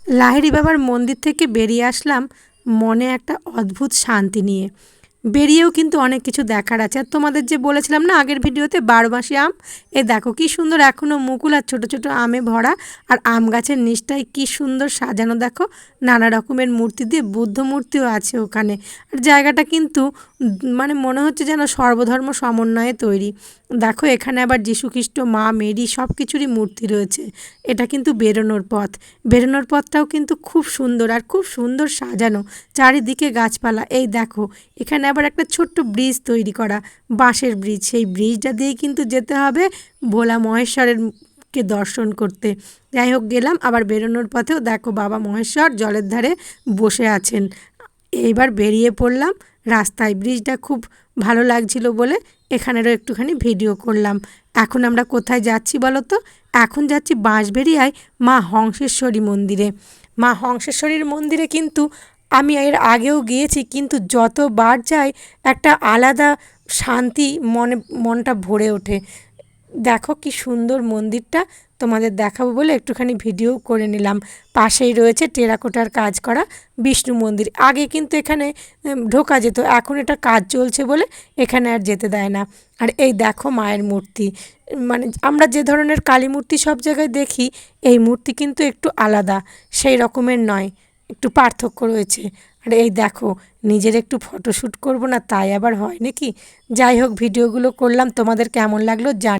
লাহিড়ী বাবার মন্দির থেকে বেরিয়ে আসলাম মনে একটা অদ্ভুত শান্তি নিয়ে। বেরিয়েও কিন্তু অনেক কিছু দেখার আছে। আর তোমাদের যে বলেছিলাম না আগের ভিডিওতে ১২ মাসি আম, এ দেখো কি সুন্দর এখনও মুকুল আর ছোট ছোট আমে ভরা। আর আম গাছের নিচটায় কি সুন্দর সাজানো দেখো, নানা রকমের মূর্তি দিয়ে, বুদ্ধ মূর্তিও আছে ওখানে। আর জায়গাটা কিন্তু মানে মনে হচ্ছে যেন সর্বধর্ম সমন্বয়ে তৈরি। দেখো এখানে আবার যীশুখ্রিস্ট, মা মেরি সব কিছুরই মূর্তি রয়েছে। এটা কিন্তু বেরোনোর পথ। বেরোনোর পথটাও কিন্তু খুব সুন্দর আর খুব সুন্দর সাজানো, চারিদিকে গাছপালা। এই দেখো এখানে আবার একটা ছোট্ট ব্রিজ তৈরি করা, বাঁশের ব্রিজ। সেই ব্রিজটা দিয়েই কিন্তু যেতে হবে ভোলা মহেশ্বরের কে দর্শন করতে। যাই হোক গেলাম, আবার বেরোনোর পথেও দেখো বাবা মহেশ্বর জলের ধারে বসে আছেন। এইবার বেরিয়ে পড়লাম রাস্তায়। ব্রিজটা খুব ভালো লাগছিল বলে এখানেরও একটুখানি ভিডিও করলাম। এখন আমরা কোথায় যাচ্ছি বলো তো? এখন যাচ্ছি বাঁশবেড়িয়ায় মা হংসেশ্বরী মন্দিরে। মা হংসেশ্বরীর মন্দিরে কিন্তু আমি এর আগেও গিয়েছি, কিন্তু যতবার যাই একটা আলাদা শান্তি মনটা ভরে ওঠে। দেখো কি সুন্দর মন্দিরটা, তোমাদের দেখাবো বলে একটুখানি ভিডিও করে নিলাম। পাশেই রয়েছে টেরাকোটার কাজ করা বিষ্ণু মন্দির। আগে কিন্তু এখানে ঢোকা যেত, এখন এটা কাজ চলছে বলে এখানে আর যেতে দেয় না। আর এই দেখো মায়ের মূর্তি, মানে আমরা যে ধরনের কালী মূর্তি সব জায়গায় দেখি, এই মূর্তি কিন্তু একটু আলাদা, সেই রকমের নয়, একটু পার্থক্য রয়েছে। আর এই দেখো নিজের একটু ফটোশ্যুট করব না, তাই আবার হয় নাকি? যাই হোক ভিডিওগুলো করলাম, তোমাদের কেমন লাগলো জানি।